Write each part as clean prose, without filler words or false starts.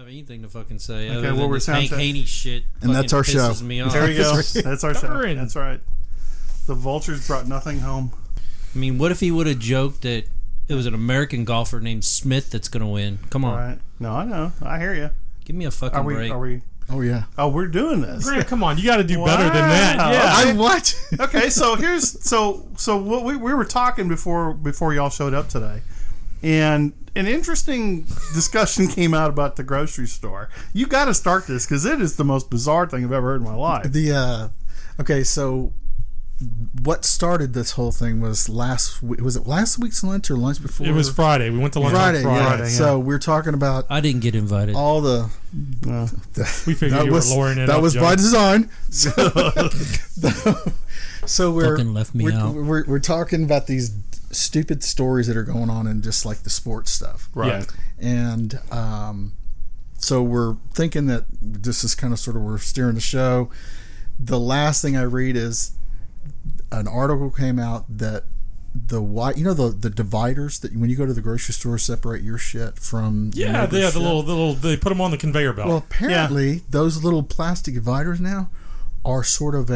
anything to fucking say. Okay, well, we're Hank Haney shit. And that's our show. Me off. There you go. That's our show. Cryin. That's right. The Vultures brought nothing home. I mean, what if he would have joked that it was an American golfer named Smith that's going to win? Come on. Right. No, I know. I hear you. Give me a fucking break. Are we? Oh yeah. Oh, we're doing this. Grant, come on, you got to do better than that. Yeah. What? Okay, so here's so what we were talking before y'all showed up today, and an interesting discussion came out about the grocery store. You got to start this because it is the most bizarre thing I've ever heard in my life. Okay, so what started this whole thing was last week's lunch or lunch before? It was Friday. We went to lunch Friday. on Friday. Yeah. So we're talking about I didn't get invited. all the. We figured you were lowering it that up, was Joe. by design. So Fucking left me out. We're talking about these stupid stories that are going on in just like the sports stuff, Right. Yeah. and so we're thinking that this is kind of sort of we're steering the show. The last thing I read is an article came out that the the dividers that when you go to the grocery store separate your shit from Yeah, they have the little they put them on the conveyor belt. Well, apparently those little plastic dividers now are sort of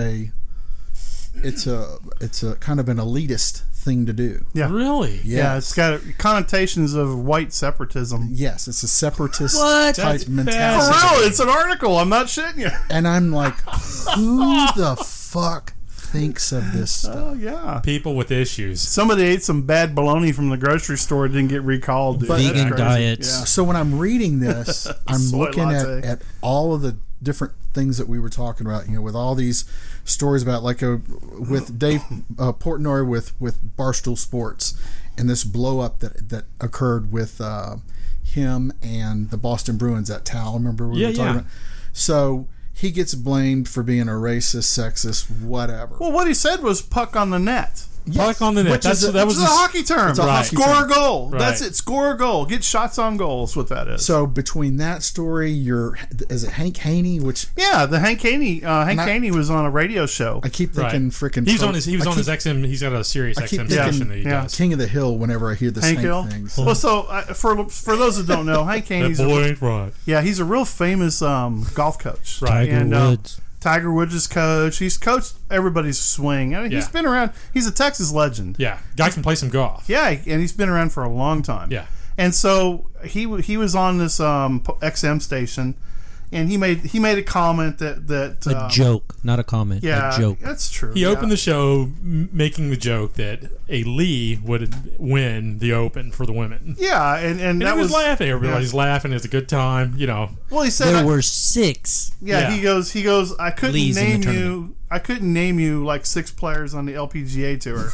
it's a kind of an elitist thing to do. Yeah. Really? Yeah, it's got connotations of white separatism. Yes, it's a separatist What? type That's mentality. For real, it's an article. I'm not shitting you. And I'm like, who the fuck thinks of this stuff? Oh yeah. People with issues. Somebody ate some bad bologna from the grocery store. Didn't get recalled. Dude. But- That's Vegan crazy. diets. Yeah. So when I'm reading this, I'm Soy looking latte. at all of the different things that we were talking about, with all these stories about with Dave Portnoy with Barstool Sports and this blow up that occurred with him and the Boston Bruins at Tal. Remember we were talking about? So he gets blamed for being a racist, sexist, whatever. Well, what he said was puck on the net. Puck on the net. Which is That was It's a hockey term. It's a hockey Score term. a goal. Right. That's it. Score a goal. Get shots on goal is what that is. So between that story, is it Hank Haney? Which yeah, the Hank Haney. Haney was on a radio show. I keep thinking freaking. He was on his XM. He's got a Sirius I keep XM thinking station that he does. King of the Hill. Whenever I hear the Hank same Hill. things. Well, so for those that don't know, Hank Haney's That boy ain't right. he's a real famous golf coach. Right. Tiger Woods. Tiger Woods' coach. He's coached everybody's swing. I mean, he's been around. He's a Texas legend. Yeah, guy can play some golf. Yeah, and he's been around for a long time. Yeah. And so he was on this XM station, and he made a comment that A joke, not a comment. yeah, A joke. that's true. He opened the show making the joke that a Lee would win the Open for the women. Yeah, and And that he was laughing. yeah. Everybody's laughing. It's a good time. Well, he said There were 6. yeah, Yeah. He goes. I couldn't Lees in the name you. tournament. I couldn't name you like 6 players on the LPGA tour.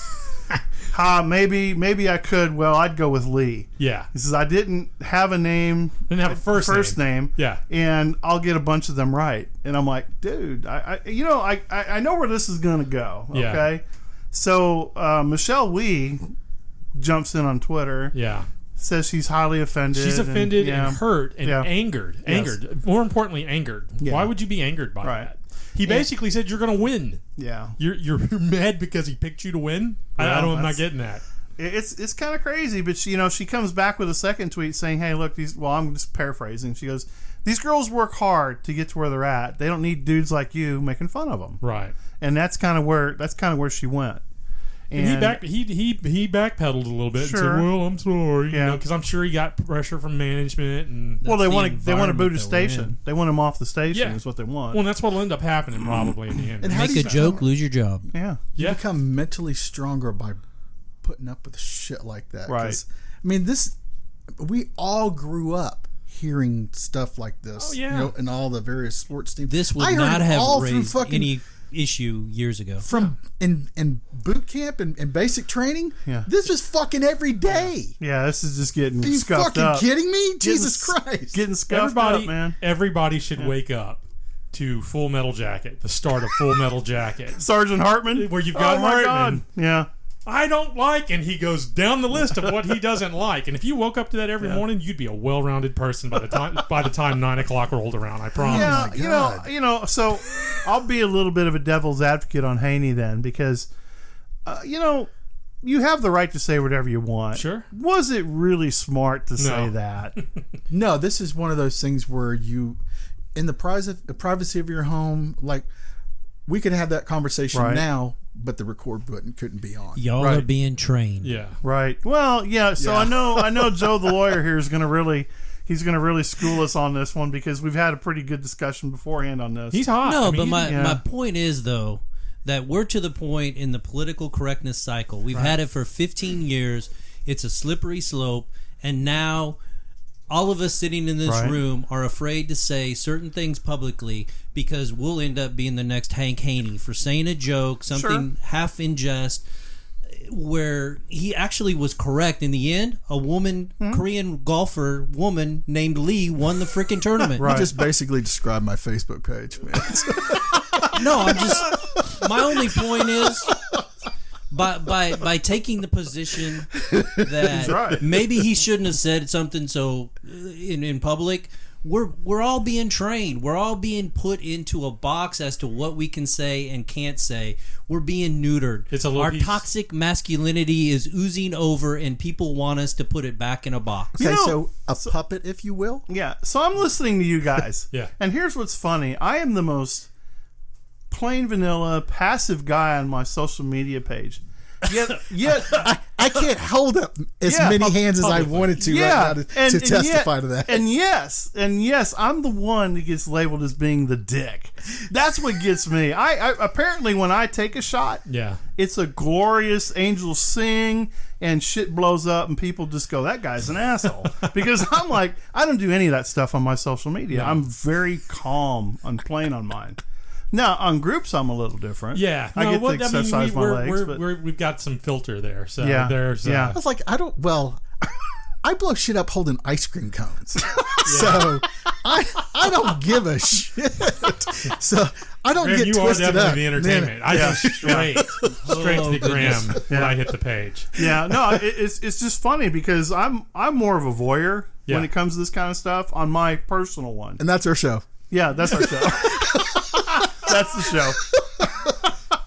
Maybe I could. Well, I'd go with Lee. Yeah. He says I didn't have a name. Didn't have a first name. Yeah. And I'll get a bunch of them right. And I'm like, dude, I know where this is gonna go. Yeah. Okay. So Michelle Wee jumps in on Twitter. Yeah. Says she's highly offended. She's offended and, yeah. hurt and Yeah. angered. Yes. Angered. More importantly, angered. Yeah. Why would you be angered by Right. that? He basically said you're going to win. Yeah. You're mad because he picked you to win? Well, I'm not getting that. It's kind of crazy, but she comes back with a second tweet saying, "Hey, look, I'm just paraphrasing. She goes, these girls work hard to get to where they're at. They don't need dudes like you making fun of them." Right. And that's kind of where she went. And he backpedaled a little bit and said, Sure. "Well, I'm sorry," Yeah. because I'm sure he got pressure from management and Well, That's they the want to boot environment a that station. we're in. They want him off the station. Yeah. Is what they want. well, that's what'll end up happening probably in the end. And how Make do a you joke, lose your job. yeah. You Yeah. become mentally stronger by putting up with shit like that. Right. 'Cause, I mean, we all grew up hearing stuff like this. Oh, yeah. In all the various sports teams. This would I heard not it have all through raised fucking any issue years ago. from in boot camp and basic training. Yeah. This was fucking every day. Yeah, this is just getting Are you scuffed fucking up. kidding me? Jesus Christ. Getting scuffed up, man. Everybody should wake up to Full Metal Jacket, the start of Full Metal Jacket, Sergeant Hartman, where you've got oh my Hartman. God. Yeah. I don't like, and he goes down the list of what he doesn't like. And if you woke up to that every morning, you'd be a well-rounded person by the time 9 o'clock rolled around. I promise. Yeah, my God. you know. So I'll be a little bit of a devil's advocate on Haney then, because you have the right to say whatever you want. Sure. Was it really smart to say that? No, this is one of those things where you, in the privacy of your home, like, we could have that conversation Right. now, but the record button couldn't be on. Y'all Right. are being trained. Yeah. Right. Well, yeah. So Yeah. I know Joe the lawyer here is going to really school us on this one because we've had a pretty good discussion beforehand on this. He's hot. No, I mean, but he's- yeah. my point is, though, that we're to the point in the political correctness cycle. We've had it for 15 years. It's a slippery slope. And now all of us sitting in this Right. room are afraid to say certain things publicly because we'll end up being the next Hank Haney for saying a joke, something half in jest, where he actually was correct in the end. A woman, Korean golfer woman named Lee, won the freaking tournament. Right. You just basically described my Facebook page, man. No, I'm just. My only point is, by taking the position that right. maybe he shouldn't have said something so in public. We're all being trained. We're all being put into a box as to what we can say and can't say. We're being neutered. It's a little Our piece- toxic masculinity is oozing over, and people want us to put it back in a box. Okay, You know, so a puppet, if you will. Yeah. So I'm listening to you guys. Yeah. And here's what's funny. I am the most plain vanilla, passive guy on my social media page. Yet I can't hold up as Yeah, many hands as I publicly. wanted to yeah, right now to testify to that. And yes, I'm the one that gets labeled as being the dick. That's what gets me. I apparently when I take a shot, Yeah. it's a glorious angels sing and shit blows up and people just go, that guy's an asshole. Because I'm like, I don't do any of that stuff on my social media. I'm very calm on playing on mine. Now on groups I'm a little different. Yeah. I get to exercise my legs. But We've got some filter there. So Yeah. there's. Yeah. I was like, I blow shit up holding ice cream cones. So I don't give a shit. So I don't Graham, get you are twisted definitely up. the entertainment. I go straight to the gram when I hit the page. yeah, no, it's just funny because I'm more of a voyeur Yeah. when it comes to this kind of stuff on my personal one. And that's our show. Yeah, that's our show. That's the show.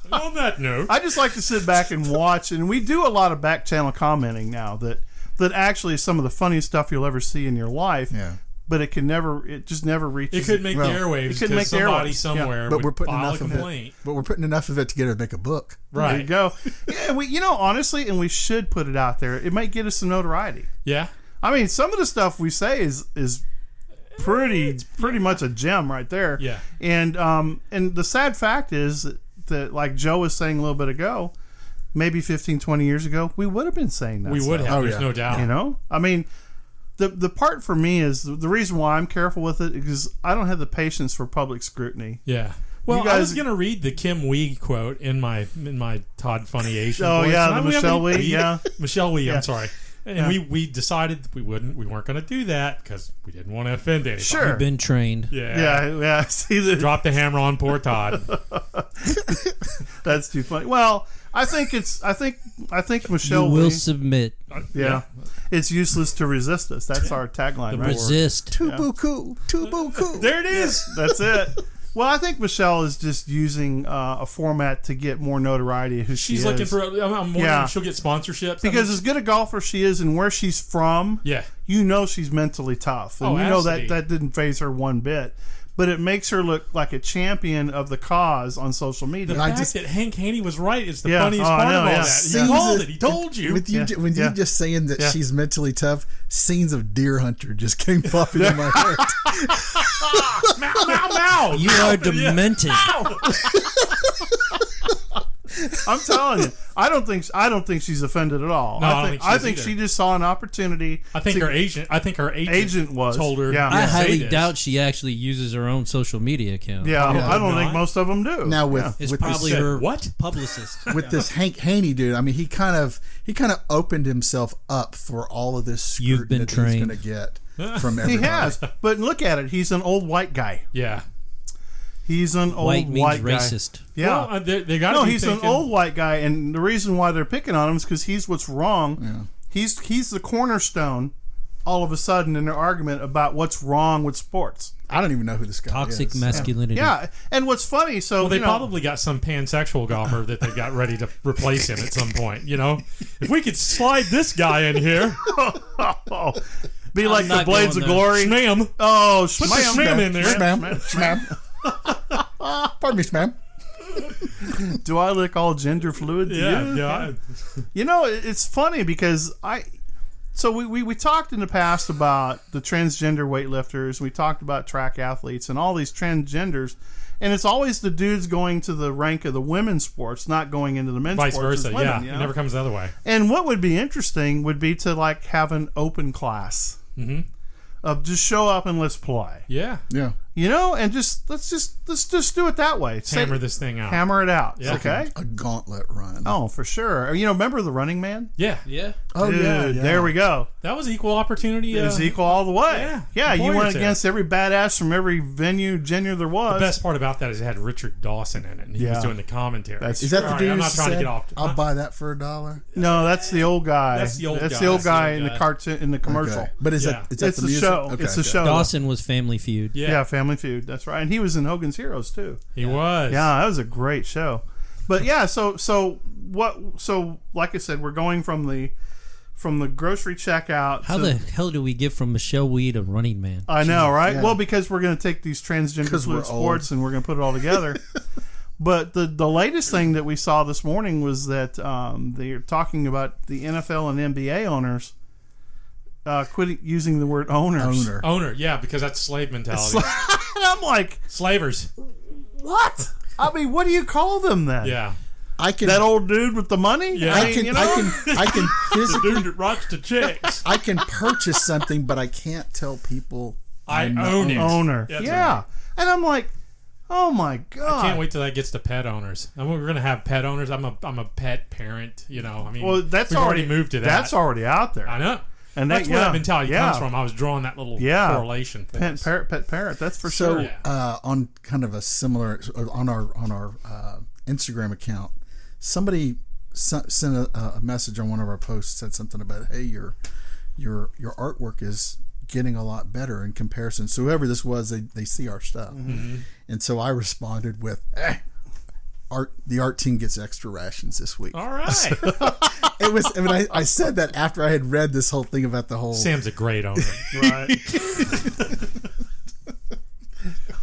And on that note, I just like to sit back and watch, and we do a lot of back channel commenting now that actually is some of the funniest stuff you'll ever see in your life. Yeah. But it just never reaches. it could make Well, the airwaves it could because make the somebody airwaves, somewhere But would we're putting file a enough of complaint. it. But we're putting enough of it together to make a book. There you Right. go. Yeah, honestly, and we should put it out there. It might get us some notoriety. Yeah. I mean, some of the stuff we say is pretty much a gem right there. Yeah. And the sad fact is that like Joe was saying a little bit ago, maybe 15, 20 years ago, we would have been saying that. We would stuff, have. Oh, There's yeah. no doubt. You know? I mean, the part for me is the reason why I'm careful with it is I don't have the patience for public scrutiny. Yeah. Well, You I guys- was going to read the Kim Wee quote in my Todd Funny Asian. Oh, voice. yeah, And the we Michelle haven't- Wee, yeah. Michelle Wee. Yeah. I'm sorry. And Yeah. we decided we weren't going to do that because we didn't want to offend anybody. Sure. Been trained. Yeah. Yeah. See, Drop the hammer on poor Todd. that's too funny. Well, I think Michelle You will Wee, submit. yeah. It's useless to resist us. That's our tagline. Right? Resist. Tubuku. There it is. That's it. Well, I think Michelle is just using a format to get more notoriety of who she She's is. looking for. I'm wondering Yeah. if she'll get sponsorships. Because as good a golfer she is and where she's from, yeah. you know she's mentally tough. And Oh, you know absolutely. that didn't faze her one bit. But it makes her look like a champion of the cause on social media. The I fact just- that Hank Haney was right is the Yeah. funniest Oh, I part know, of all yeah. that. He Scenes called of- it. He told you. With you, Yeah. when Yeah. you just saying that Yeah. she's mentally tough, scenes of Deer Hunter just came popping in my head. Mow, mow, mow. You are demented. I'm telling you, I don't think she's offended at all. No, I don't think she I is think either. she just saw an opportunity. I think her agent was. told her. Yeah. I to say highly this. doubt she actually uses her own social media account. Yeah, Probably I don't think not. most of them do. Now with Yeah. It's with probably this, her What? publicist. with this Hank Haney dude, I mean, he kind of opened himself up for all of this You've scrutiny been that trained. he's going to get from He everybody. has, but look at it. He's an old white guy. Yeah. He's an old White means white guy. racist. Yeah. Well, they got to No, be he's thinking, an old white guy, and the reason why they're picking on him is because he's what's wrong. Yeah. He's the cornerstone all of a sudden in an argument about what's wrong with sports. I don't even know who this guy Toxic is. masculinity. Yeah, and what's funny, so Well, they probably got some pansexual golfer that they've got ready to replace him at some point. If we could slide this guy in here, be like the not Blades of going there. Glory. Shmam. Oh, Put the shmam in there. Shmam. Pardon me, Shmam. Do I look all gender fluid to you? Yeah. It's funny because we talked in the past about the transgender weightlifters. We talked about track athletes and all these transgenders. And it's always the dudes going to the rank of the women's sports, not going into the men's Vice sports. versa, Women, It never comes the other way. And what would be interesting would be to have an open class of just show up and let's play. Yeah. Yeah. And let's just do it that way. Hammer this thing out. Hammer it out. Yeah. Okay. A gauntlet run. Oh, for sure. Remember the Running Man? Yeah. Yeah. Oh, Dude, yeah. there we go. That was equal opportunity. It was equal all the way. Yeah, you went employer against every badass from every gender there was. The best part about that is it had Richard Dawson in it, and he was doing the commentary. Is that the dude I'm who not trying to said, get off. I'll buy that for $1? No, that's the old guy. That's the old guy. the old guy in guy. the cartoon, in the commercial. Okay. But is Yeah. that It's the the music? show. Okay, It's the okay. show. Dawson was Family Feud. Yeah, Family Feud. That's right. And he was in Hogan's Heroes too. He was. Yeah, that was a great show. But yeah, so like I said, we're going from the grocery checkout. How the hell do we get from Michelle Wee to Running Man? I know, right? Yeah. Well, because we're going to take these transgender 'Cause we're fluid sports and we're going to put it all together. But the latest thing that we saw this morning was that they're talking about the NFL and NBA owners quitting using the word owners. Owner, yeah, because that's slave mentality. And I'm like, Slavers. what? I mean, what do you call them then? Yeah. I can. That old dude with the money? Yeah. I can. I can physically. Dude that rocks the chicks. I can purchase something, but I can't tell people I I'm the own it. Owner. That's Yeah. right. And I'm like, oh my God. Can't wait till that gets to pet owners. I mean, we're gonna have pet owners. I'm a pet parent. I mean, Well, that's we've already moved to that. That's already out there. I know. And That's where that mentality comes from. I was drawing that little correlation for us. Pet parrot. That's for So, sure. on kind of a similar on our Instagram account, somebody sent a message on one of our posts, said something about, hey, your artwork is getting a lot better in comparison. So whoever this was, they see our stuff, and so I responded with, the art team gets extra rations this week. All right. It was. I mean, I said that after I had read this whole thing about the whole. Sam's a great owner. Right.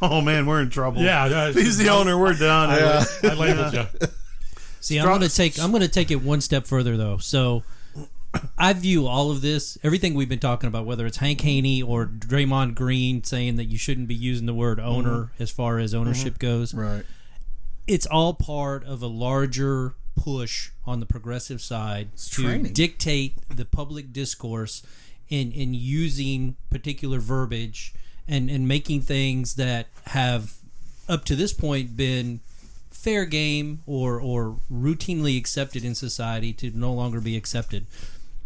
Oh man, we're in trouble. Yeah. If he's the owner, we're done. I labeled you. See, I'm gonna take it one step further though. So I view all of this, everything we've been talking about, whether it's Hank Haney or Draymond Green saying that you shouldn't be using the word owner as far as ownership goes. Right. It's all part of a larger push on the progressive side to training. dictate the public discourse in using particular verbiage and making things that have up to this point been fair game or routinely accepted in society to no longer be accepted.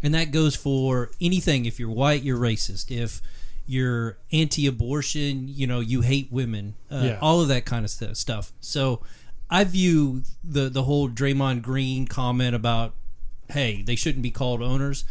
And that goes for anything. If you're white, you're racist. If you're anti-abortion, you hate women. All of that kind of stuff. So I view the whole Draymond Green comment about, hey, they shouldn't be called owners.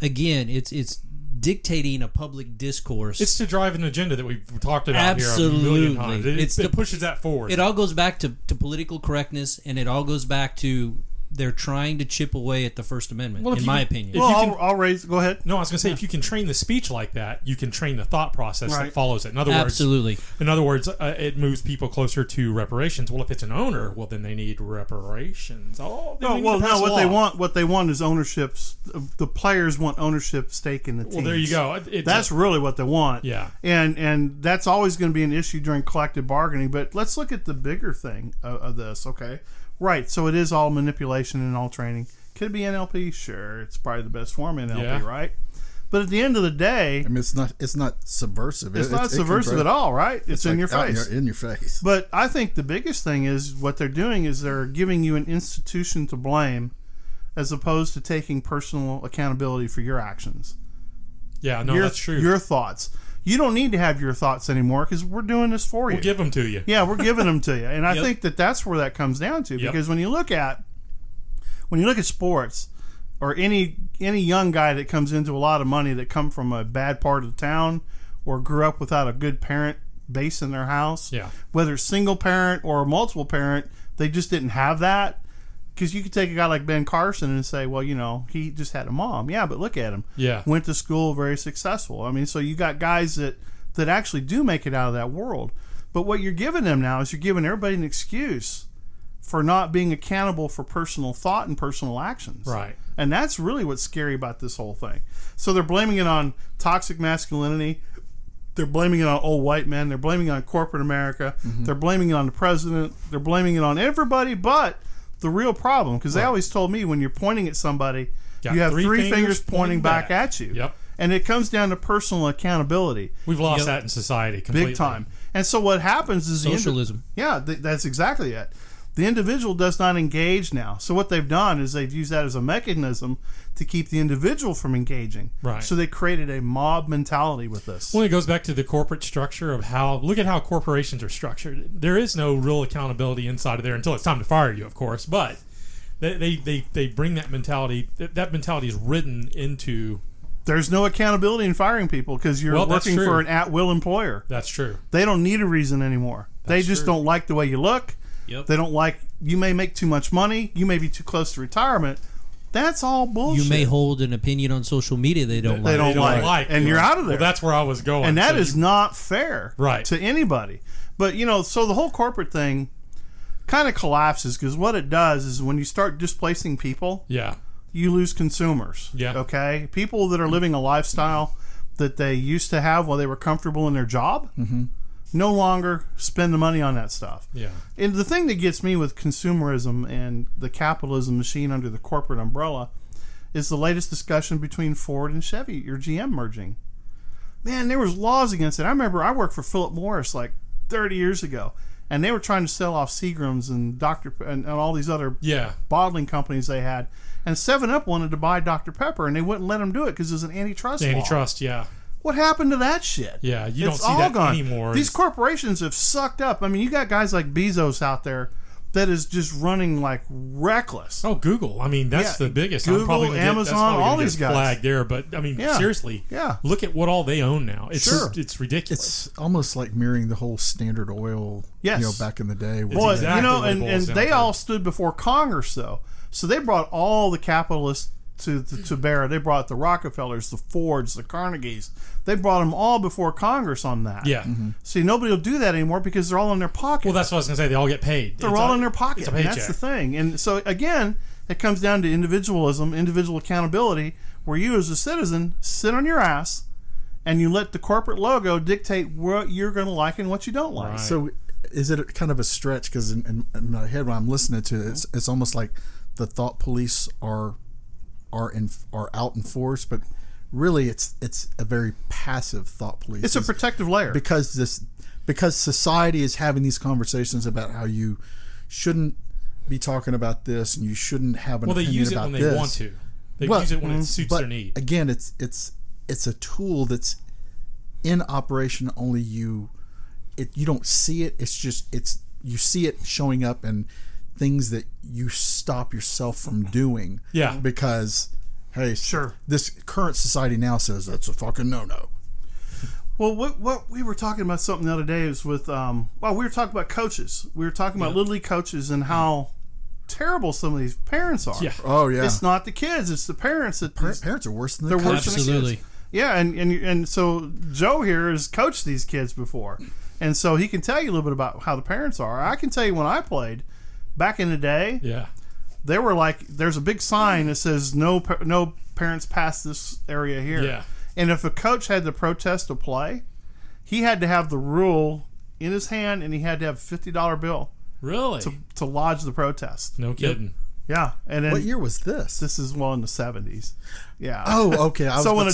Again, it's dictating a public discourse. It's to drive an agenda that we've talked about Absolutely. here a million times. It pushes that forward. It all goes back to political correctness, and it all goes back to they're trying to chip away at the First Amendment, in my opinion. Well, I'll raise. Go ahead. No, I was going to say, if you can train the speech like that, you can train the thought process that follows it. In other Absolutely. words, it moves people closer to reparations. Well, if it's an owner, well, then they need reparations. What they want is ownerships. The players want ownership stake in the team. Well, there you go. That's really what they want. Yeah. And that's always going to be an issue during collective bargaining. But let's look at the bigger thing of this. Okay. Right, so it is all manipulation and all training. Could it be NLP? Sure, it's probably the best form of NLP, right? But at the end of the day, I mean, it's not subversive. It's not subversive at all, right? It's in your face. In your face. But I think the biggest thing is what they're doing is they're giving you an institution to blame, as opposed to taking personal accountability for your actions. Yeah, no, that's true. Your thoughts. You don't need to have your thoughts anymore because we're doing this for you. We'll give them to you. Yeah, we're giving them to you, and I think that's where that comes down to. Because when you look at sports, or any young guy that comes into a lot of money that come from a bad part of town or grew up without a good parent base in their house, whether it's single parent or multiple parent, they just didn't have that. Because you could take a guy like Ben Carson and say, well, he just had a mom. Yeah, but look at him. Yeah. Went to school, very successful. I mean, so you got guys that actually do make it out of that world. But what you're giving them now is you're giving everybody an excuse for not being accountable for personal thought and personal actions. Right. And that's really what's scary about this whole thing. So they're blaming it on toxic masculinity. They're blaming it on old white men. They're blaming it on corporate America. Mm-hmm. They're blaming it on the president. They're blaming it on everybody but the real problem, because they always told me when you're pointing at somebody, you have three fingers pointing back at you. Yep. And it comes down to personal accountability. We've lost that in society completely. Big time. And so what happens is socialism. That's exactly it. The individual does not engage now. So what they've done is they've used that as a mechanism to keep the individual from engaging. Right. So they created a mob mentality with this. Well, it goes back to the corporate structure of look at how corporations are structured. There is no real accountability inside of there until it's time to fire you, of course. But they bring that mentality. That mentality is written into. There's no accountability in firing people because you're working for an at-will employer. That's true. They don't need a reason anymore. They just don't like the way you look. Yep. They don't like, you may make too much money. You may be too close to retirement. That's all bullshit. You may hold an opinion on social media they don't like. They don't like. And you're out of there. Well, that's where I was going. And that is not fair to anybody. But, so the whole corporate thing kind of collapses because what it does is when you start displacing people, you lose consumers. Yeah. Okay? People that are living a lifestyle that they used to have while they were comfortable in their job. Mm-hmm. No longer spend the money on that stuff. Yeah. And the thing that gets me with consumerism and the capitalism machine under the corporate umbrella is the latest discussion between Ford and Chevy or GM merging. Man, there was laws against it. I remember I worked for Philip Morris like 30 years ago, and they were trying to sell off Seagram's and and all these other bottling companies they had. And 7-Up wanted to buy Dr. Pepper, and they wouldn't let them do it because it was an antitrust law. Antitrust, yeah. What happened to that shit? Yeah, you don't see that anymore. These corporations have sucked up. I mean, you got guys like Bezos out there that is just running like reckless. Oh, Google. I mean, that's the biggest. Google, I'm probably Amazon, all these guys. Flagged there, but I mean, seriously. Yeah. Look at what all they own now. It's it's ridiculous. It's almost like mirroring the whole Standard Oil. Back in the day. Well, and they all stood before Congress though, so they brought all the capitalists to bear. They brought the Rockefellers, the Fords, the Carnegies. They brought them all before Congress on that. Yeah. Mm-hmm. See, nobody will do that anymore because they're all in their pocket. Well, that's what I was going to say. They all get paid. They're all in their pocket. It's a paycheck. That's the thing. And so, again, it comes down to individualism, individual accountability, where you as a citizen sit on your ass and you let the corporate logo dictate what you're going to like and what you don't like. Right. So is it kind of a stretch? Because in my head when I'm listening to it, it's almost like the thought police are out in force, but really it's a very passive thought police. It's a protective layer because society is having these conversations about how you shouldn't be talking about this and you shouldn't have an opinion about this. Well, they use it when they want to. They use it when it suits their need. Again, it's a tool that's in operation. Only you don't see it. It's just you see it showing up in things that you stop yourself from doing. Yeah. Because, hey, this current society now says that's a fucking no-no. Well, what we were talking about something the other day is with, we were talking about coaches. We were talking about Little League coaches and how terrible some of these parents are. Yeah. Oh, yeah. It's not the kids, it's the parents. Parents are worse than the coaches. Absolutely. Yeah, and so Joe here has coached these kids before. And so he can tell you a little bit about how the parents are. I can tell you when I played, back in the day, they were like, there's a big sign that says no parents past this area here. Yeah. And if a coach had to protest a play, he had to have the rule in his hand and he had to have a $50 bill. Really? To lodge the protest. No kidding. Yeah. And then, what year was this? This is in the 70s. Yeah. Oh, okay. So when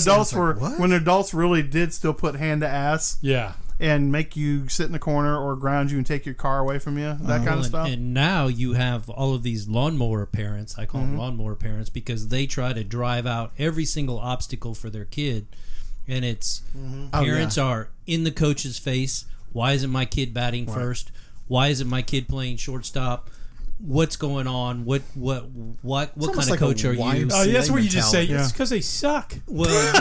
adults really did still put hand to ass. Yeah. And make you sit in the corner or ground you and take your car away from you, that kind of stuff. And now you have all of these lawnmower parents. I call them lawnmower parents because they try to drive out every single obstacle for their kid. And it's parents are in the coach's face. Why isn't my kid batting first? Why isn't my kid playing shortstop? what's going on, what kind of like coach a are you? YMCA. Oh, that's where you just say mentality. it's because they suck. Well,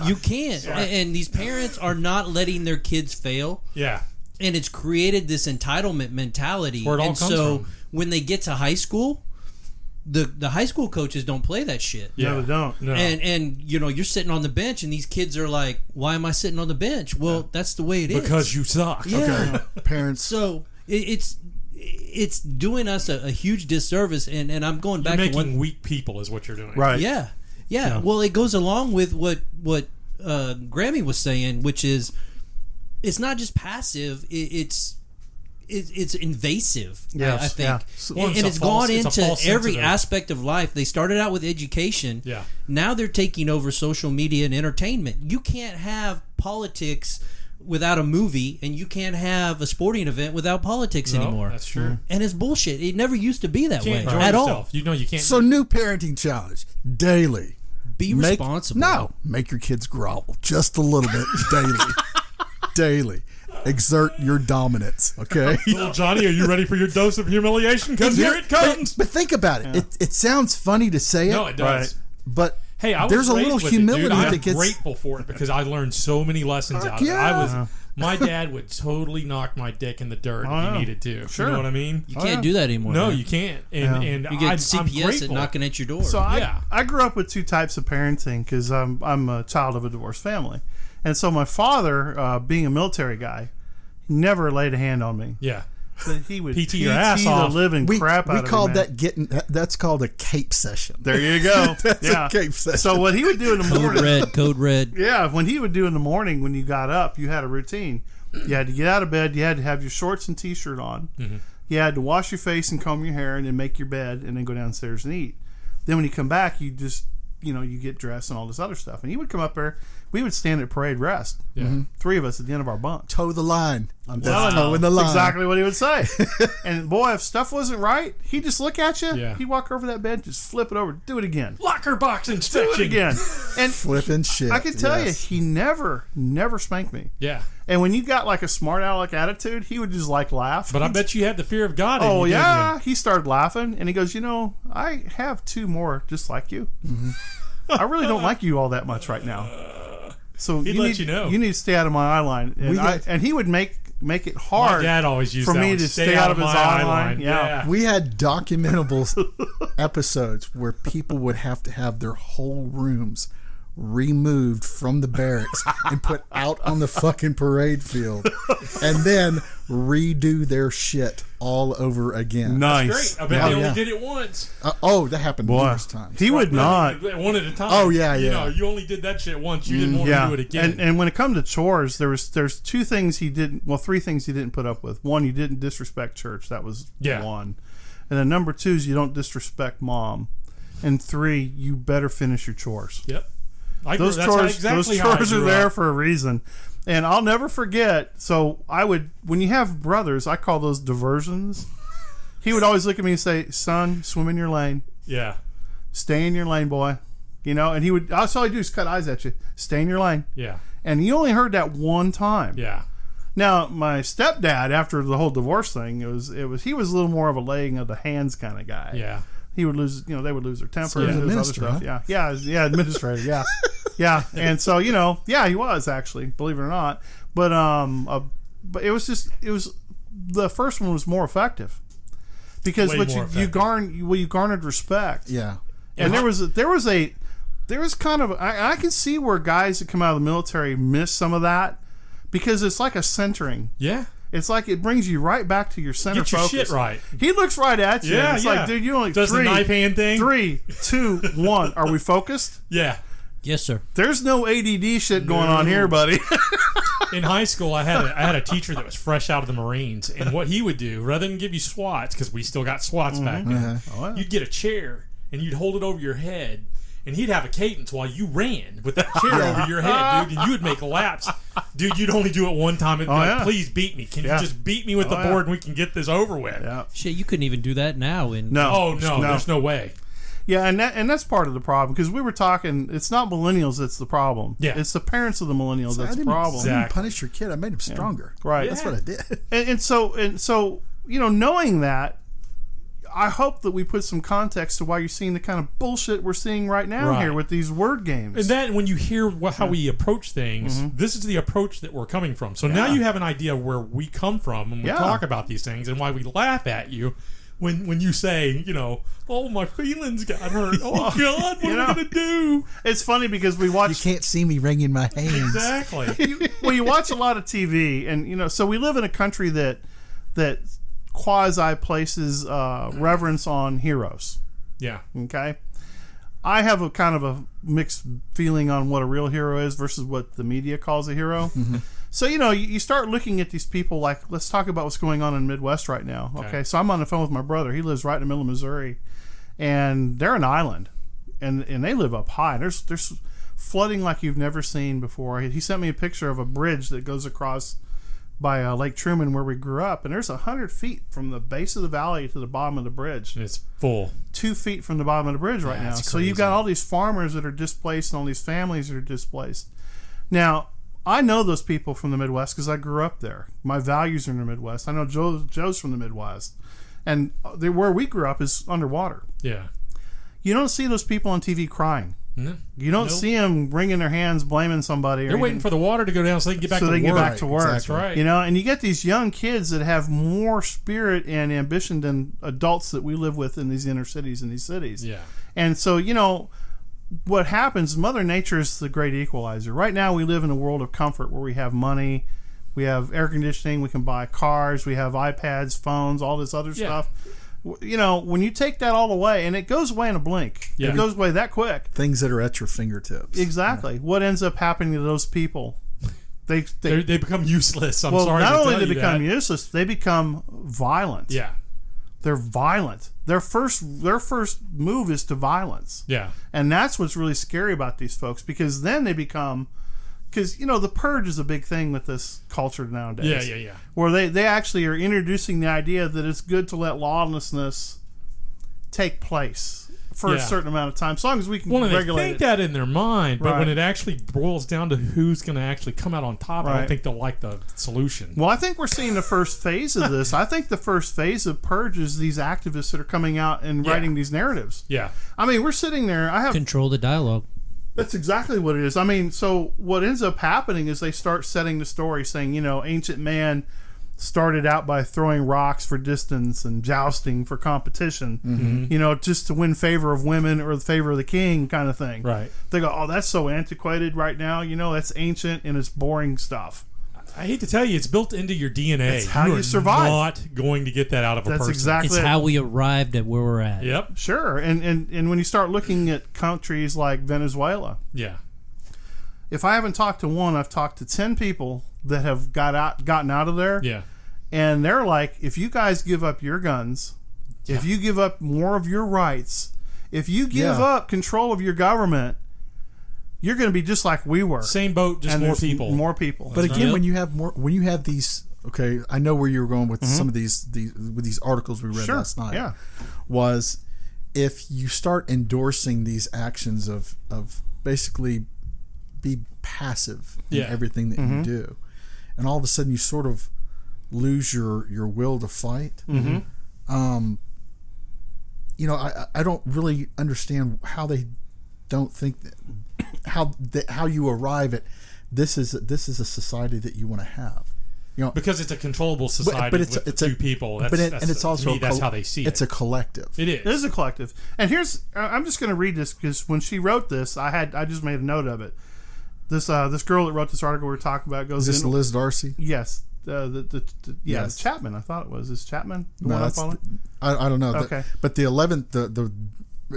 you can't, and these parents are not letting their kids fail. Yeah. And it's created this entitlement mentality. Where it all and comes so from. when they get to high school, the high school coaches don't play that shit. Yeah. No, they don't. No. And you're sitting on the bench, and these kids are like, "Why am I sitting on the bench?" Well, that's the way it is. Because you suck. Yeah. Parents. So it's doing us a huge disservice, and I'm going You're back to making one. weak people is what you're doing. Right. Yeah. Well, it goes along with what Grammy was saying, which is it's not just passive; it's invasive. Yes, I think, yeah. Well, and it's a it's false- gone it's a into false every sensitive. aspect of life. They started out with education. Yeah. Now they're taking over social media and entertainment. You can't have politics without a movie, and you can't have a sporting event without politics No, anymore. That's true. And it's bullshit. It never used to be that You way can't enjoy at all. yourself. You know you can't. So new parenting challenge daily. Be responsible. Make your kids grovel just a little bit daily. Daily. Exert your dominance. Okay. Little Johnny, are you ready for your dose of humiliation? Because here it comes. But think about it. It sounds funny to say it. No, it does. Right. But Hey, I was there's a raised little with humility it, dude. I'm that gets. grateful for it because I learned so many lessons Fuck out of it. yeah. My dad would totally knock my dick in the dirt if yeah. he needed to. Sure. You know what I mean? You can't do that anymore. No, man. you can't. And Yeah. and You get I'm CPS at grateful. knocking at your door. So Yeah. I grew up with two types of parenting because I'm a child of a divorced family, and so my father, being a military guy, he never laid a hand on me. Yeah. But he would PT your ass the off. living we crap out we of me. called man. that getting. That's called a cape session. There you go. That's yeah. a cape session. So what he would do in the Code morning, red, code red. yeah, when he would do in the morning when you got up, you had a routine. You had to get out of bed. You had to have your shorts and t-shirt on. Mm-hmm. You had to wash your face and comb your hair and then make your bed and then go downstairs and eat. Then when you come back, you just, you get dressed and all this other stuff. And he would come up there. We would stand at parade rest. Yeah. Three of us at the end of our bunk. Toe the line. I'm Well, toeing the that's line. exactly what he would say. And boy, if stuff wasn't right, he'd just look at you. Yeah. He'd walk over that bed, just flip it over, do it again. Locker box Do inspection. it again. And Flipping shit. I can tell yes. you, he never spanked me. Yeah. And when you got like a smart aleck attitude, he would just like laugh. But I bet you had the fear of God in Oh you, didn't yeah, he started laughing, and he goes, I have two more just like you. I really don't like you all that much right now. So He'd you let need, you know. you need to stay out of my eye line. And, We had- and he would make it My hard dad always used for that me one. to stay out of his my eye line. Yeah. We had documentable episodes where people would have to have their whole rooms removed from the barracks and put out on the fucking parade field and then redo their shit all over again. Nice. Great. I bet Oh, they only yeah. did it once. That happened Boy, numerous times. he would not. One at a time. Oh, yeah, You yeah. know, you only did that shit once. You didn't want Yeah, to do it again. and when it come to chores, there's two things he didn't. Well, three things he didn't put up with. One, you didn't disrespect church. That was Yeah. one. And then number two is you don't disrespect mom. And three, you better finish your chores. Yep. Those that's chores, exactly those how I chores are grew there up. for a reason. And I'll never forget. So when you have brothers, I call those diversions. He would always look at me and say, "Son, swim in your lane. Yeah. Stay in your lane, boy." And he would. That's all he'd do is cut eyes at you. Stay in your lane. Yeah. And you only heard that one time. Yeah. Now, my stepdad, after the whole divorce thing, he was a little more of a laying of the hands kind of guy. Yeah. He would lose, they would lose their temper. So he was and a other minister, stuff. huh? Yeah, administrator. Yeah, yeah. And so, he was actually, believe it or not. But it was the first one was more effective because Way what more you garnered respect. Yeah. And there was kind of I can see where guys that come out of the military miss some of that because it's like a centering. Yeah. It's like it brings you right back to your center Get your focus. shit right. He looks right at you. Yeah, and it's yeah. like, dude, you only Does the knife hand thing? 3, 2, 1. Are we focused? Yeah. Yes, sir. There's no ADD shit going on here, buddy. In high school, I had a teacher that was fresh out of the Marines, and what he would do, rather than give you swats, because we still got swats back then, Oh, yeah. you'd get a chair and you'd hold it over your head, and he'd have a cadence while you ran with that chair over your head, dude, and you would make laps. Dude, you'd only do it one time and be like, yeah. please beat me. Can Yeah. you just beat me with the yeah. board and we can get this over with? Yeah. Shit, you couldn't even do that now. No. Oh, no, there's no way. Yeah, and that's part of the problem because we were talking. It's not millennials that's the problem. Yeah. It's the parents of the millennials I that's the didn't, problem. I didn't Exactly. punish your kid. I made him stronger. Right. That's what I did. And so knowing that, I hope that we put some context to why you're seeing the kind of bullshit we're seeing right now here with these word games. And then when you hear how we approach things, this is the approach that we're coming from. So now you have an idea where we come from when we talk about these things and why we laugh at you when you say, oh, my feelings got hurt. Oh, God, what are we going to do? It's funny because we watch... You can't see me wringing my hands. Exactly. You watch a lot of TV, and, so we live in a country that quasi places reverence on heroes. Yeah. Okay. I have a kind of a mixed feeling on what a real hero is versus what the media calls a hero. So you start looking at these people like, let's talk about what's going on in the Midwest right now. Okay. So I'm on the phone with my brother. He lives right in the middle of Missouri, and they're an island, and they live up high. There's flooding like you've never seen before. He sent me a picture of a bridge that goes across by Lake Truman where we grew up, and there's 100 feet from the base of the valley to the bottom of the bridge. It's full. 2 feet from the bottom of the bridge right now. So you've got all these farmers that are displaced and all these families that are displaced. Now, I know those people from the Midwest because I grew up there. My values are in the Midwest. I know Joe's from the Midwest. And where we grew up is underwater. Yeah. You don't see those people on TV crying. No. You don't see them wringing their hands, blaming somebody. They're waiting for the water to go down so they can get back to work. So they can get back to work. That's right. And you get these young kids that have more spirit and ambition than adults that we live with in these inner cities and these cities. Yeah. And so, what happens, Mother Nature is the great equalizer. Right now we live in a world of comfort where we have money, we have air conditioning, we can buy cars, we have iPads, phones, all this other stuff. When you take that all away, and it goes away in a blink. It goes away that quick. Things that are at your fingertips. Exactly. Yeah. What ends up happening to those people? They become useless. I'm sorry to tell you not only do they become useless, they become violent. Yeah. They're violent. Their first move is to violence. Yeah. And that's what's really scary about these folks, because then they become... Because, the purge is a big thing with this culture nowadays. Yeah. Where they actually are introducing the idea that it's good to let lawlessness take place for a certain amount of time, as long as we can regulate they think that in their mind, but when it actually boils down to who's going to actually come out on top, I don't think they'll like the solution. Well, I think we're seeing the first phase of this. I think the first phase of purge is these activists that are coming out and writing these narratives. Yeah. I mean, we're sitting there. Control the dialogue. That's exactly what it is. I mean, so what ends up happening is they start setting the story saying, ancient man started out by throwing rocks for distance and jousting for competition, just to win favor of women or the favor of the king kind of thing. Right. They go, oh, that's so antiquated right now. That's ancient and it's boring stuff. I hate to tell you, it's built into your DNA. It's how you survive. Not going to get that out of a person. Exactly. It's how we arrived at where we're at. Yep. Sure. And when you start looking at countries like Venezuela, if I haven't talked to one, I've talked to 10 people that have gotten out of there. Yeah. And they're like, if you guys give up your guns, if you give up more of your rights, if you give up control of your government, you're going to be just like we were. Same boat, just more people. More people. But again, when you have these, okay, I know where you were going with some of these with these articles we read last night. Yeah, was if you start endorsing these actions of basically be passive in everything that you do, and all of a sudden you sort of lose your will to fight. I don't really understand how they don't think that. How you arrive at this is a society that you want to have, because it's a controllable society, but it's two people. And it's also that's how they see it. It's a collective. It is a collective. And I'm just going to read this because when she wrote this, I just made a note of it. This girl that wrote this article we're talking about goes. Is this Liz Darcy? Yes. Yes. Chapman. I thought it was. Is Chapman the one I'm following? I don't know. Okay. But the 11th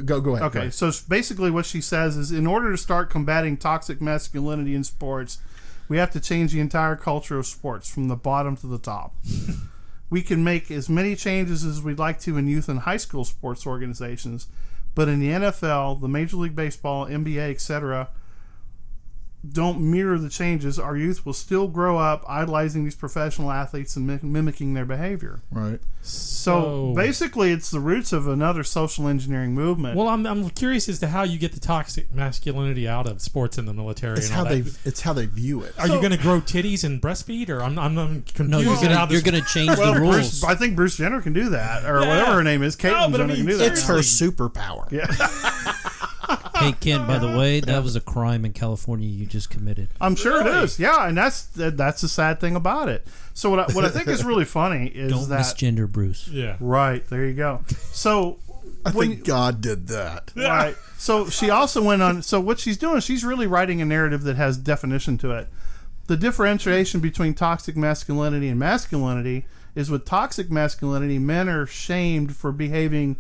Go ahead. Okay, so basically what she says is, in order to start combating toxic masculinity in sports, we have to change the entire culture of sports from the bottom to the top. We can make as many changes as we'd like to in youth and high school sports organizations, but in the NFL, the Major League Baseball, NBA, etc., don't mirror the changes, our youth will still grow up idolizing these professional athletes and mimicking their behavior. Right. So basically, it's the roots of another social engineering movement. Well, I'm curious as to how you get the toxic masculinity out of sports in the military. It's how they view it. Are you going to grow titties and breastfeed, or I'm confused? No, you're going to change the rules. I think Bruce Jenner can do that, or whatever her name is. Caitlyn Jenner can do that. It's her superpower. Yeah. Hey, Ken, by the way, that was a crime in California you just committed. I'm sure it is. Yeah, and that's the sad thing about it. So what I think is really funny is Don't misgender Bruce. Yeah. Right, there you go. So I think God did that. Right. So she also went on. So what she's doing, she's really writing a narrative that has definition to it. The differentiation between toxic masculinity and masculinity is with toxic masculinity, men are shamed for behaving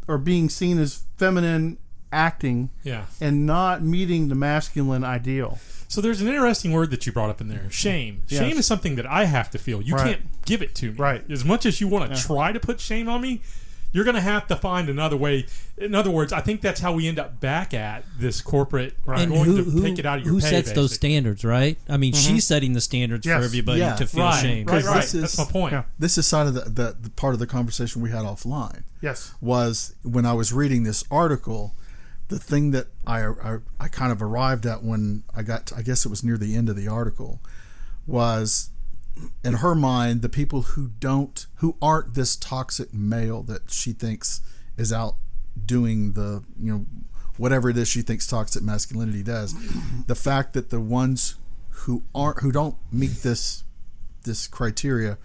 or being seen as feminine acting and not meeting the masculine ideal. So there's an interesting word that you brought up in there, shame. Yes. Shame is something that I have to feel. You can't give it to me. Right. As much as you want to try to put shame on me, you're going to have to find another way. In other words, I think that's how we end up back at this corporate And going to take it out of your who pay, sets those standards, right? I mean, she's setting the standards for everybody to feel shame. Right. This That's my point. Yeah. This is side of the part of the conversation we had offline. Yes. Was when I was reading this article, the thing that I kind of arrived at when I got to, I guess it was near the end of the article, was in her mind the people who aren't this toxic male that she thinks is out doing the whatever it is she thinks toxic masculinity does. The fact that the ones who don't meet this criteria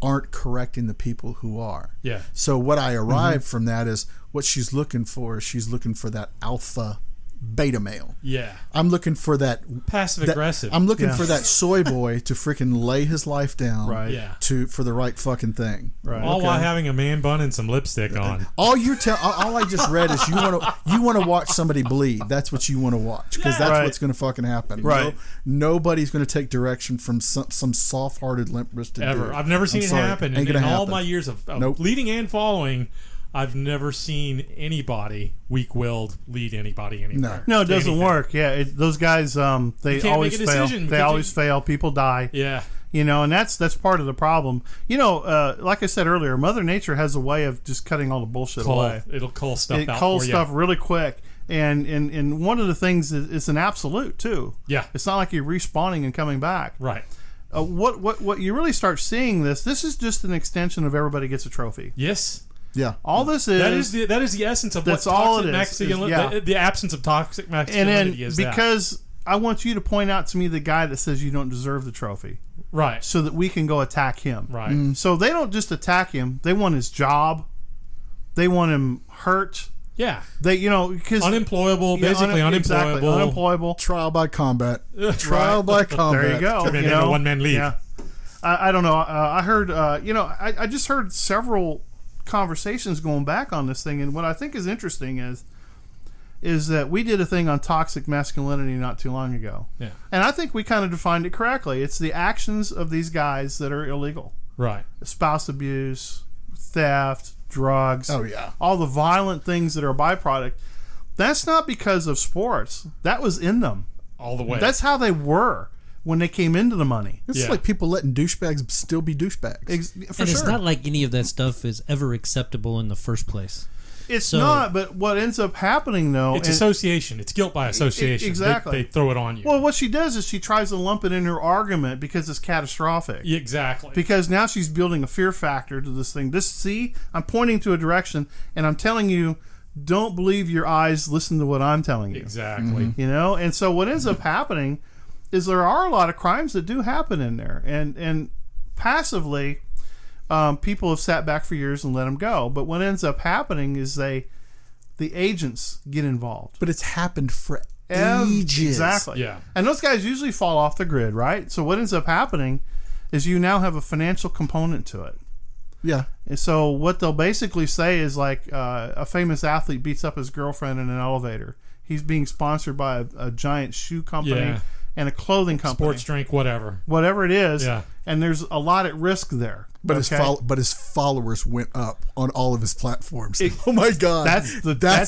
aren't correcting the people who are. Yeah. So what I arrived from that is what she's looking for. She's looking for that alpha beta male. Yeah. I'm looking for that passive aggressive. I'm looking for that soy boy to freaking lay his life down for the right fucking thing. Right. All while having a man bun and some lipstick on. All I just read is you want to watch somebody bleed. That's what you want to watch because that's what's going to fucking happen. Right. Nobody's going to take direction from some soft-hearted limp-wristed Ever. dude. I've never seen it happen. Ain't gonna in all happen. my years of leading and following, I've never seen anybody weak-willed lead anybody anywhere. No, it doesn't work. Yeah, those guys, they always fail. They always fail. People die. Yeah. And that's part of the problem. Like I said earlier, Mother Nature has a way of just cutting all the bullshit away. It'll cull stuff out. It culls for stuff you. really quick. And one of the things is it's an absolute too. Yeah. It's not like you're respawning and coming back. Right. What you really start seeing this is just an extension of everybody gets a trophy. Yes. Yeah. All this is that is the essence of that's what all toxic it is. masculinity, the absence of toxic masculinity is. Because I want you to point out to me the guy that says you don't deserve the trophy. Right. So that we can go attack him. Right. So they don't just attack him. They want his job. They want him hurt. Yeah. They, because unemployable, basically unemployable. Exactly, unemployable. Trial by combat. Trial by combat. There you go. Turn into a one-man league. Yeah. I don't know. I heard, I just heard several conversations going back on this thing, and what I think is interesting is that we did a thing on toxic masculinity not too long ago. Yeah. And I think we kind of defined it correctly. It's the actions of these guys that are illegal. Right. Spouse abuse, theft, drugs. Oh, yeah. All the violent things that are a byproduct. That's not because of sports. That was in them. All the way. That's how they were when they came into the money. It's like people letting douchebags still be douchebags. It's not like any of that stuff is ever acceptable in the first place. It's not, but what ends up happening, though... It's association. It's guilt by association. Exactly. They throw it on you. Well, what she does is she tries to lump it in her argument because it's catastrophic. Exactly. Because now she's building a fear factor to this thing. I'm pointing to a direction, and I'm telling you, don't believe your eyes, listen to what I'm telling you. Exactly. Mm-hmm. And so what ends up happening is there are a lot of crimes that do happen in there. And passively... people have sat back for years and let them go. But what ends up happening is the agents get involved. But it's happened for ages. Exactly. Yeah. And those guys usually fall off the grid, right? So what ends up happening is you now have a financial component to it. Yeah. And so what they'll basically say is like a famous athlete beats up his girlfriend in an elevator. He's being sponsored by a giant shoe company and a clothing company. Sports drink, whatever. Whatever it is. Yeah. And there's a lot at risk there. But his followers went up on all of his platforms. Oh my God, that's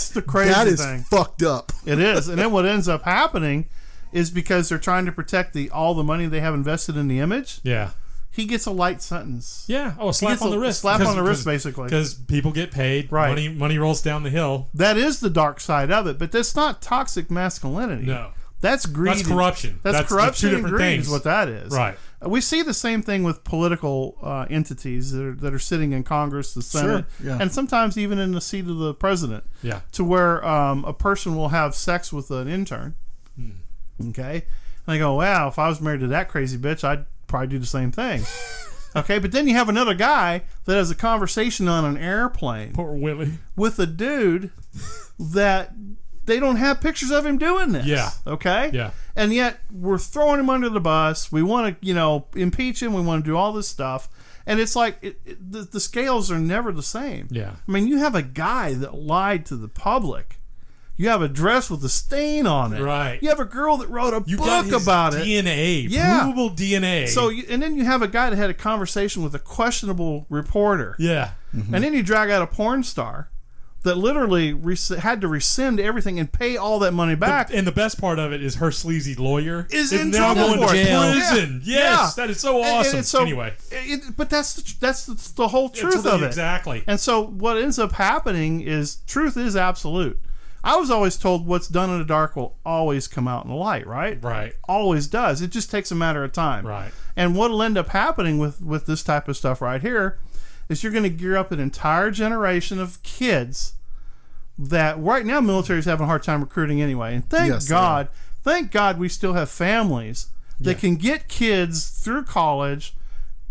the crazy that is thing. fucked up. It is, and then what ends up happening is because they're trying to protect all the money they have invested in the image, Yeah. he gets a light sentence. Yeah. Oh, a slap on the wrist. Slap on the wrist, basically. Because people get paid. Right. Money rolls down the hill. That is the dark side of it, but that's not toxic masculinity. No. That's greed. That's corruption. That's corruption two and different greed things. is what that is. Right. We see the same thing with political entities that are sitting in Congress, the Senate, yeah. and sometimes even in the seat of the president. Yeah. To where a person will have sex with an intern. Okay? And they go, wow, if I was married to that crazy bitch, I'd probably do the same thing. Okay? But then you have another guy that has a conversation on an airplane Poor Willie. with a dude that they don't have pictures of him doing this. Yeah. Okay? Yeah. And yet we're throwing him under the bus. We want to, impeach him. We want to do all this stuff. And it's like the scales are never the same. Yeah. I mean, you have a guy that lied to the public. You have a dress with a stain on it. Right. You have a girl that wrote a You book got his about it. DNA. Yeah. Provable DNA. So, and then you have a guy that had a conversation with a questionable reporter. yeah. And then you drag out a porn star that literally had to rescind everything and pay all that money back. And the best part of it is her sleazy lawyer Is in now trouble going for to it. prison. Yeah. Yes, Yeah. that is so And awesome. so- Anyway, but that's the whole truth of it. Exactly. And so what ends up happening is truth is absolute. I was always told what's done in the dark will always come out in the light, right? Right. Always does. It just takes a matter of time. Right. And what'll end up happening with this type of stuff right here is you're going to gear up an entire generation of kids that right now military is having a hard time recruiting anyway. And thank God we still have families that can get kids through college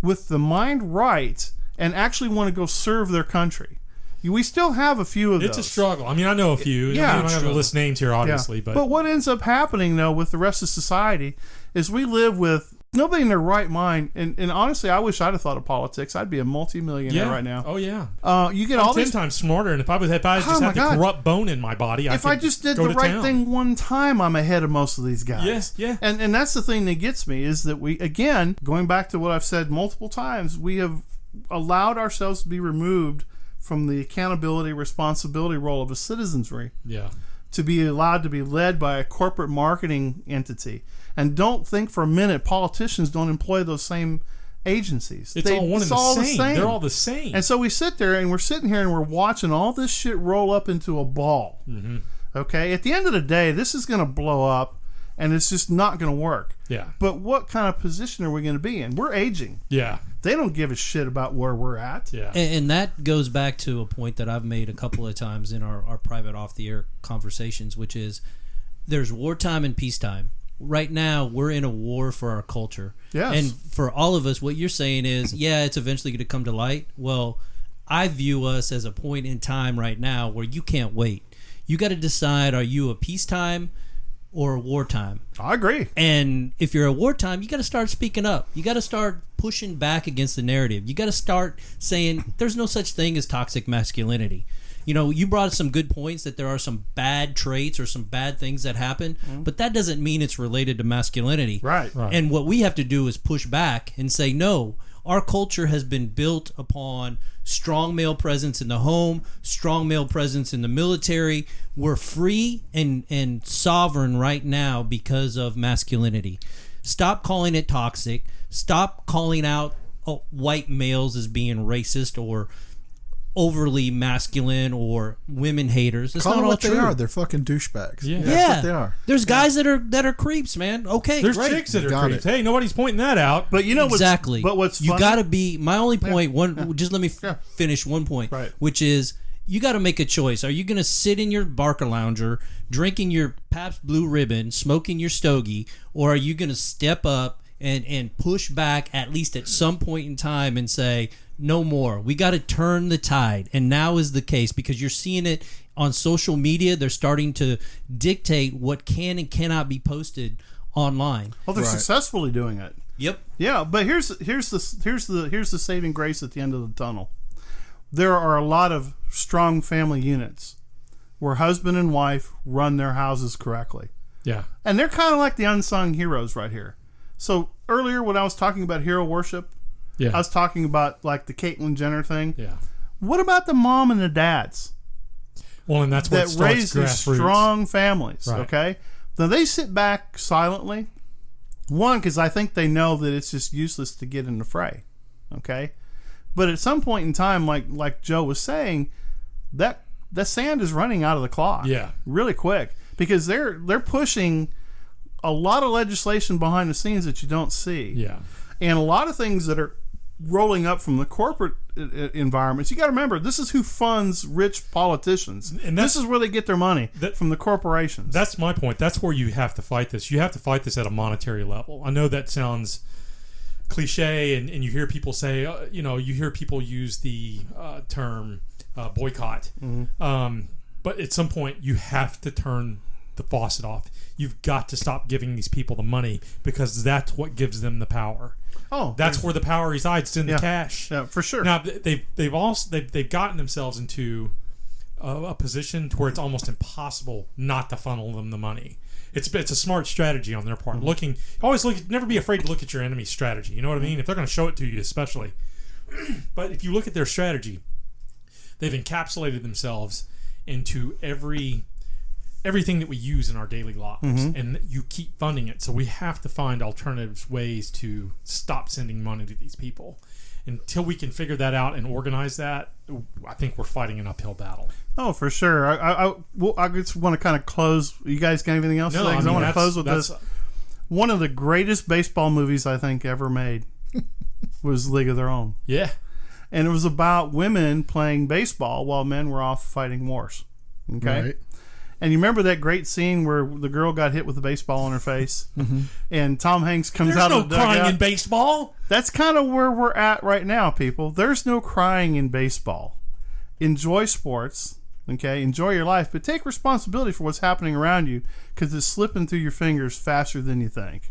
with the mind right and actually want to go serve their country. We still have a few of those. It's a struggle. I mean, I know a few. Yeah. I'm not going to list names here, obviously, but what ends up happening though with the rest of society is we live with nobody in their right mind. And honestly, I wish I'd have thought of politics. I'd be a multi-millionaire right now. Oh yeah. You get I'm all 10 these. times smarter, and if I just my had the God. corrupt bone in my body, If I I could just did go the to right town. thing one time, I'm ahead of most of these guys. Yeah. And that's the thing that gets me is that we, again, going back to what I've said multiple times, we have allowed ourselves to be removed from the accountability, responsibility role of a citizenry Yeah. to be allowed to be led by a corporate marketing entity. And don't think for a minute politicians don't employ those same agencies. It's all one and the same. They're all the same. And so we sit there and we're sitting here and we're watching all this shit roll up into a ball. Mm-hmm. Okay? At the end of the day, this is going to blow up and it's just not going to work. Yeah. But what kind of position are we going to be in? We're aging. Yeah. They don't give a shit about where we're at. Yeah. And that goes back to a point that I've made a couple of times in our private off-the-air conversations, which is there's wartime and peacetime. Right now, we're in a war for our culture. Yes. And for all of us, what you're saying is, yeah, it's eventually going to come to light. Well, I view us as a point in time right now where you can't wait. You got to decide, are you a peacetime or a wartime? I agree. And if you're a wartime, you got to start speaking up. You got to start pushing back against the narrative. You got to start saying there's no such thing as toxic masculinity. You know, you brought some good points that there are some bad traits or some bad things that happen, but that doesn't mean it's related to masculinity. Right. And what we have to do is push back and say, no, our culture has been built upon strong male presence in the home, strong male presence in the military. We're free and sovereign right now because of masculinity. Stop calling it toxic. Stop calling out white males as being racist or overly masculine or women haters. It's Call not them all what true. they are. They're fucking douchebags. Yeah. That's what they are. There's guys that are creeps, man. Okay, There's great. chicks that are Got creeps. it. Hey, nobody's pointing that out. But you know Exactly. But what's you funny? got to be. My only point. Just let me finish one point. Right. Which is you got to make a choice. Are you going to sit in your Barker Lounger, drinking your Pabst Blue Ribbon, smoking your stogie, or are you going to step up and push back at least at some point in time and say, no more. We got to turn the tide. And now is the case because you're seeing it on social media. They're starting to dictate what can and cannot be posted online. Well, they're Right. successfully doing it. Yep. Yeah, but here's the saving grace at the end of the tunnel. There are a lot of strong family units where husband and wife run their houses correctly. Yeah. And they're kind of like the unsung heroes right here. So earlier when I was talking about hero worship, Yeah. I was talking about like the Caitlyn Jenner thing. Yeah. What about the mom and the dads Well, and that's what that starts raise these grassroots. strong families? Right. Okay, Now, they sit back silently. One, because I think they know that it's just useless to get in the fray. Okay? But at some point in time, like Joe was saying, that sand is running out of the clock. Yeah. Really quick. Because they're pushing a lot of legislation behind the scenes that you don't see. Yeah. And a lot of things that are rolling up from the corporate environments. You got to remember, this is who funds rich politicians. And this is where they get their money, from the corporations. That's my point. That's where you have to fight this. You have to fight this at a monetary level. I know that sounds cliche, and you hear people say, you hear people use the term boycott. Mm-hmm. But at some point, you have to turn the faucet off. You've got to stop giving these people the money, because that's what gives them the power. Oh, that's where the power resides, in the cash. Yeah, for sure. Now they've gotten themselves into a position to where it's almost impossible not to funnel them the money. It's a smart strategy on their part. Mm-hmm. Never be afraid to look at your enemy's strategy. You know what I mean? If they're going to show it to you, especially. But if you look at their strategy, they've encapsulated themselves into everything that we use in our daily lives, and you keep funding it. So we have to find alternative ways to stop sending money to these people. Until we can figure that out and organize that, I think we're fighting an uphill battle. Oh, for sure. I just want to kind of close. You guys got anything else to say? 'Cause I want to close with this. One of the greatest baseball movies I think ever made was League of Their Own. Yeah. And it was about women playing baseball while men were off fighting wars. Okay? Right. And you remember that great scene where the girl got hit with a baseball on her face, and Tom Hanks comes out of the dugout. There's no crying in baseball. That's kind of where we're at right now, people. There's no crying in baseball. Enjoy sports, okay? Enjoy your life, but take responsibility for what's happening around you, because it's slipping through your fingers faster than you think.